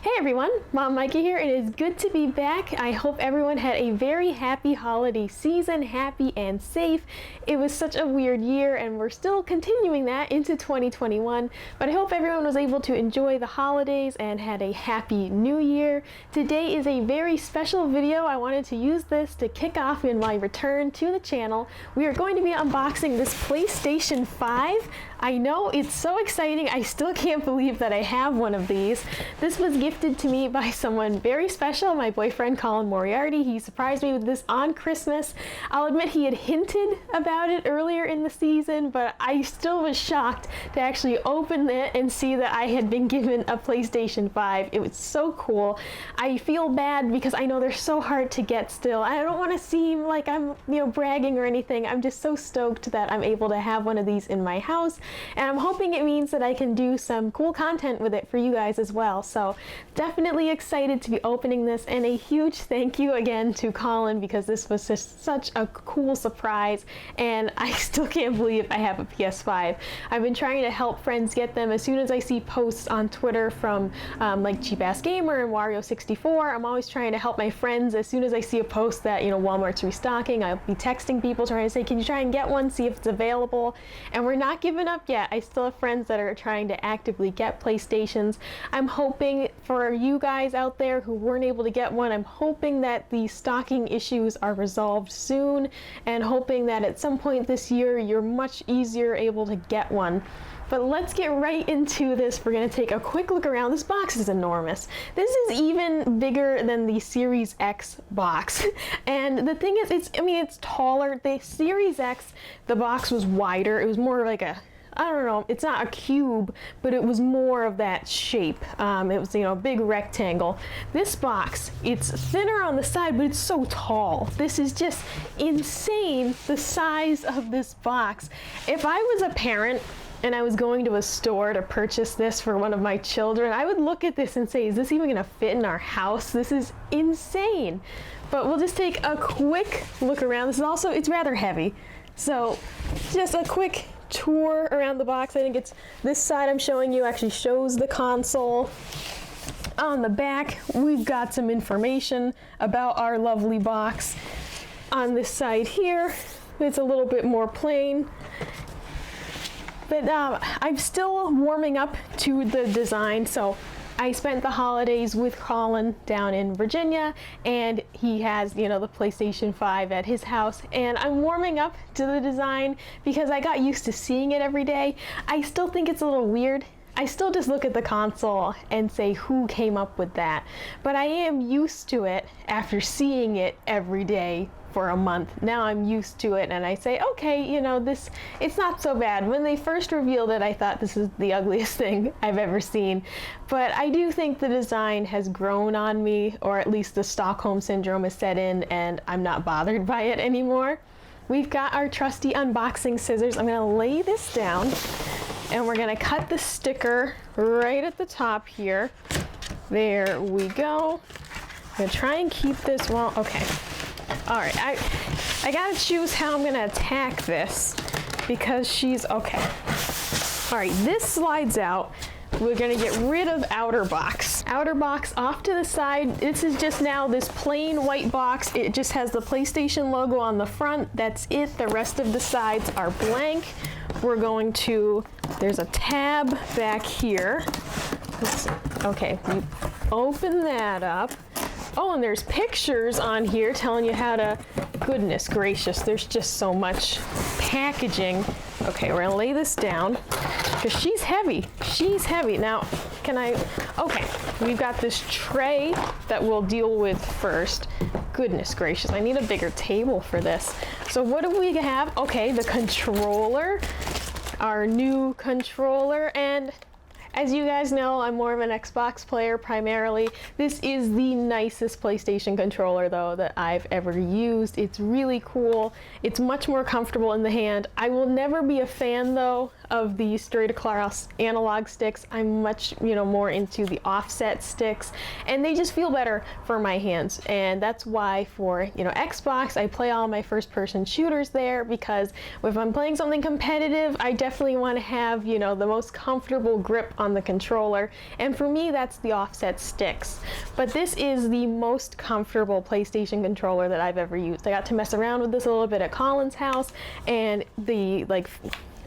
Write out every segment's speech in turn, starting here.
Hey everyone, Mom Mikey here. It is good to be back. I hope everyone had a very happy holiday season, happy and safe. It was such a weird year and we're still continuing that into 2021, but I hope everyone was able to enjoy the holidays and had a happy new year. Today is a very special video. I wanted to use this to kick off in my return to the channel. We are going to be unboxing this PlayStation 5. I know, it's so exciting. I still can't believe that I have one of these. This was gifted to me by someone very special, my boyfriend Colin Moriarty. He surprised me with this on Christmas. I'll admit he had hinted about it earlier in the season, but I still was shocked to actually open it and see that I had been given a PlayStation 5. It was so cool. I feel bad because I know they're so hard to get still. I don't want to seem like I'm, bragging or anything. I'm just so stoked that I'm able to have one of these in my house. And I'm hoping it means that I can do some cool content with it for you guys as well. So definitely excited to be opening this, and a huge thank you again to Colin because this was just such a cool surprise, and I still can't believe I have a PS5. I've been trying to help friends get them. As soon as I see posts on Twitter from like Cheap Ass Gamer and Wario64, I'm always trying to help my friends. As soon as I see a post that Walmart's restocking, I'll be texting people trying to say, can you try and get one, see if it's available. And we're not giving up yet. I still have friends that are trying to actively get PlayStations. I'm hoping for you guys out there who weren't able to get one, I'm hoping that the stocking issues are resolved soon, and hoping that at some point this year you're much easier able to get one. But let's get right into this. We're going to take a quick look around. This box is enormous. This is even bigger than the Series X box. And the thing is, it's taller. The Series X, the box was wider. It was more like a, I don't know, it's not a cube, but it was more of that shape. It was, a big rectangle. This box, it's thinner on the side, but it's so tall. This is just insane, the size of this box. If I was a parent and I was going to a store to purchase this for one of my children, I would look at this and say, is this even gonna fit in our house? This is insane. But we'll just take a quick look around. This is also, it's rather heavy. So just a quick tour around the box. I think it's this side I'm showing you actually shows the console. On the back, we've got some information about our lovely box. On this side here, it's a little bit more plain. But I'm still warming up to the design, so I spent the holidays with Colin down in Virginia, and he has, the PlayStation 5 at his house, and I'm warming up to the design because I got used to seeing it every day. I still think it's a little weird. I still just look at the console and say, who came up with that? But I am used to it after seeing it every day for a month. Now I'm used to it and I say, okay, it's not so bad. When they first revealed it, I thought this is the ugliest thing I've ever seen. But I do think the design has grown on me, or at least the Stockholm Syndrome is set in, and I'm not bothered by it anymore. We've got our trusty unboxing scissors. I'm gonna lay this down and we're gonna cut the sticker right at the top here. There we go. I'm gonna try and keep this okay. All right, I gotta choose how I'm gonna attack this because she's okay. All right, this slides out. We're gonna get rid of outer box. Outer box off to the side. This is just now this plain white box. It just has the PlayStation logo on the front. That's it. The rest of the sides are blank. We're going to, there's a tab back here. Okay, we open that up. Oh, and there's pictures on here telling you how to, goodness gracious, there's just so much packaging. Okay, we're gonna lay this down because she's heavy. She's heavy. Now, okay, we've got this tray that we'll deal with first. Goodness gracious, I need a bigger table for this. So what do we have? Okay, the controller, our new controller, and as you guys know, I'm more of an Xbox player primarily. This is the nicest PlayStation controller though that I've ever used. It's really cool. It's much more comfortable in the hand. I will never be a fan though of the straight across analog sticks. I'm much, more into the offset sticks, and they just feel better for my hands. And that's why for, Xbox, I play all my first person shooters there, because if I'm playing something competitive, I definitely want to have, the most comfortable grip on the controller. And for me, that's the offset sticks. But this is the most comfortable PlayStation controller that I've ever used. I got to mess around with this a little bit at Colin's house, and the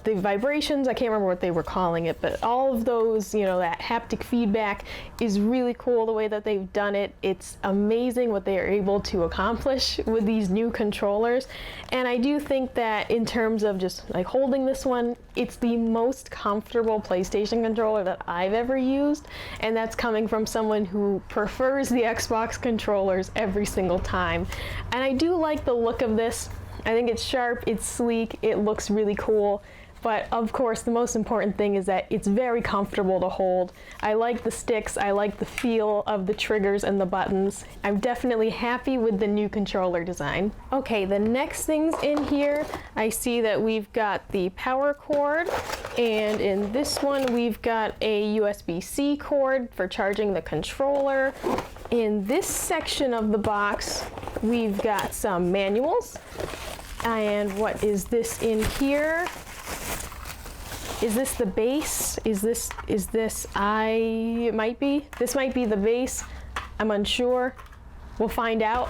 vibrations, I can't remember what they were calling it, but all of those, that haptic feedback is really cool the way that they've done it. It's amazing what they are able to accomplish with these new controllers. And I do think that in terms of just like holding this one, it's the most comfortable PlayStation controller that I've ever used. And that's coming from someone who prefers the Xbox controllers every single time. And I do like the look of this. I think it's sharp, it's sleek, it looks really cool. But of course, the most important thing is that it's very comfortable to hold. I like the sticks, I like the feel of the triggers and the buttons. I'm definitely happy with the new controller design. Okay, the next things in here, I see that we've got the power cord, and in this one we've got a USB-C cord for charging the controller. In this section of the box, we've got some manuals. And what is this in here? Is this the base? This might be the base. I'm unsure. We'll find out.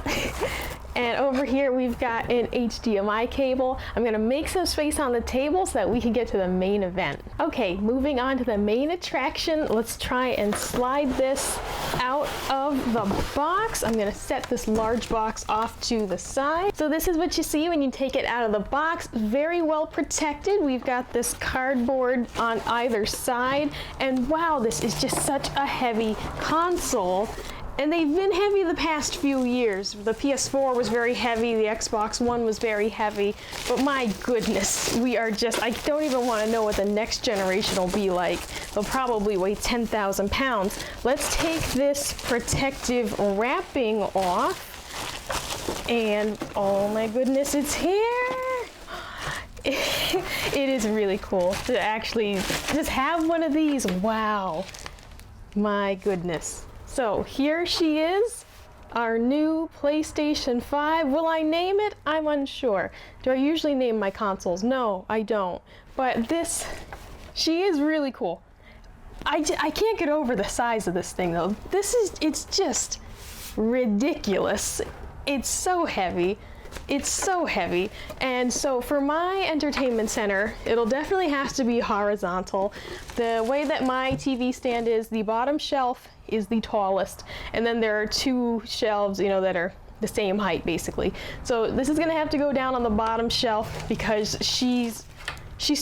And over here we've got an HDMI cable. I'm gonna make some space on the table so that we can get to the main event. Okay, moving on to the main attraction. Let's try and slide this out of the box. I'm gonna set this large box off to the side. So this is what you see when you take it out of the box. Very well protected. We've got this cardboard on either side. And wow, this is just such a heavy console. And they've been heavy the past few years. The PS4 was very heavy, the Xbox One was very heavy, but my goodness, I don't even want to know what the next generation will be like. They'll probably weigh 10,000 pounds. Let's take this protective wrapping off, and oh my goodness, it's here! It is really cool to actually just have one of these. Wow, my goodness. So here she is, our new PlayStation 5. Will I name it? I'm unsure. Do I usually name my consoles? No, I don't. But she is really cool. I can't get over the size of this thing though. It's just ridiculous. It's so heavy. It's so heavy. And so for my entertainment center, it'll definitely have to be horizontal. The way that my TV stand is, the bottom shelf is the tallest, and then there are two shelves, that are the same height basically. So this is gonna have to go down on the bottom shelf because she's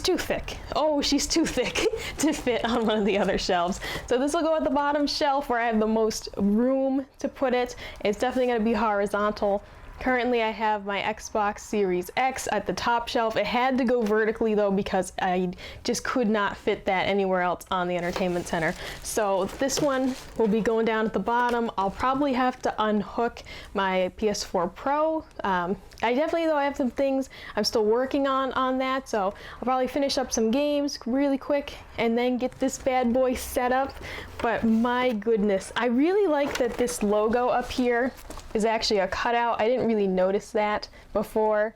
too thick. Oh, she's too thick to fit on one of the other shelves. So this will go at the bottom shelf where I have the most room to put it. It's definitely gonna be horizontal. Currently I have my Xbox Series X at the top shelf. It had to go vertically though because I just could not fit that anywhere else on the entertainment center. So this one will be going down at the bottom. I'll probably have to unhook my PS4 Pro. I definitely though have some things I'm still working on that, so I'll probably finish up some games really quick and then get this bad boy set up. But my goodness, I really like that this logo up here is actually a cutout. I didn't really notice that before,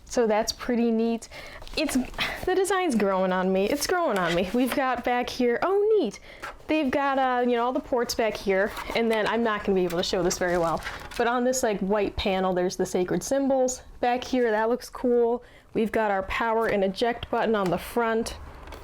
so that's pretty neat. The design's growing on me. It's growing on me. We've got back here, oh neat, they've got all the ports back here, and then I'm not going to be able to show this very well, but on this like white panel there's the sacred symbols back here. That looks cool. We've got our power and eject button on the front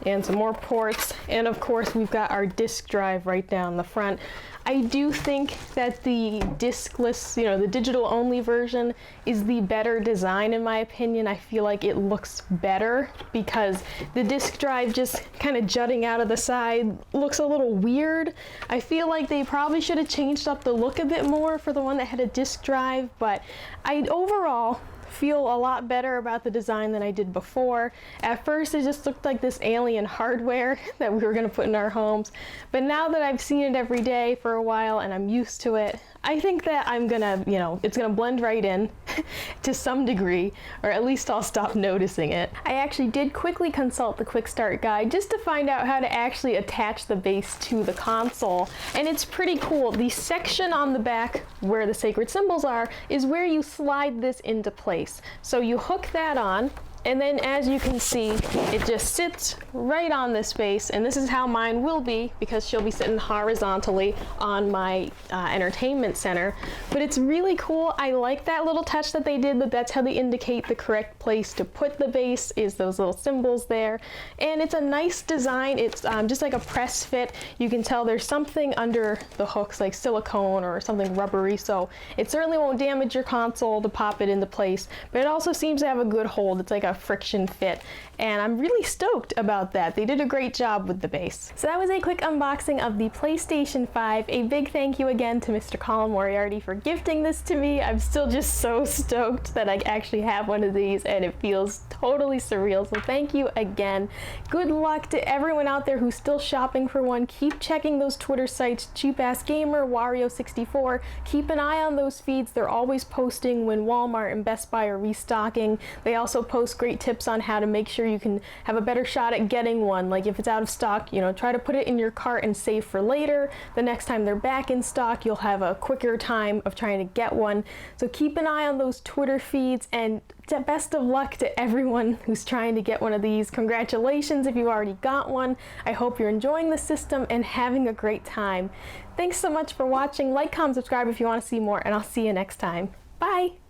and some more ports, and of course we've got our disk drive right down the front. I do think that the diskless, the digital only version is the better design in my opinion. I feel like it looks better because the disk drive just kind of jutting out of the side looks a little weird. I feel like they probably should have changed up the look a bit more for the one that had a disk drive, but I overall feel a lot better about the design than I did before. At first it just looked like this alien hardware that we were going to put in our homes, but now that I've seen it every day for a while and I'm used to it, I think that I'm gonna, it's gonna blend right in to some degree, or at least I'll stop noticing it. I actually did quickly consult the quick start guide just to find out how to actually attach the base to the console, and it's pretty cool. The section on the back where the sacred symbols are is where you slide this into place. So you hook that on, and then as you can see, it just sits right on this base, and this is how mine will be because she'll be sitting horizontally on my entertainment center. But it's really cool. I like that little touch that they did, that that's how they indicate the correct place to put the base, is those little symbols there. And it's a nice design. It's just like a press fit. You can tell there's something under the hooks, like silicone or something rubbery, so it certainly won't damage your console to pop it into place, but it also seems to have a good hold. It's like a friction fit, and I'm really stoked about that. They did a great job with the base. So that was a quick unboxing of the PlayStation 5. A big thank you again to Mr. Colin Moriarty for gifting this to me. I'm still just so stoked that I actually have one of these, and it feels totally surreal, so thank you again. Good luck to everyone out there who's still shopping for one. Keep checking those Twitter sites, Cheap Ass Gamer, Wario64. Keep an eye on those feeds. They're always posting when Walmart and Best Buy are restocking. They also post great tips on how to make sure you can have a better shot at getting one. Like if it's out of stock, try to put it in your cart and save for later. The next time they're back in stock, you'll have a quicker time of trying to get one. So keep an eye on those Twitter feeds, and best of luck to everyone who's trying to get one of these. Congratulations if you already got one. I hope you're enjoying the system and having a great time. Thanks so much for watching. Like, comment, subscribe if you want to see more, and I'll see you next time. Bye!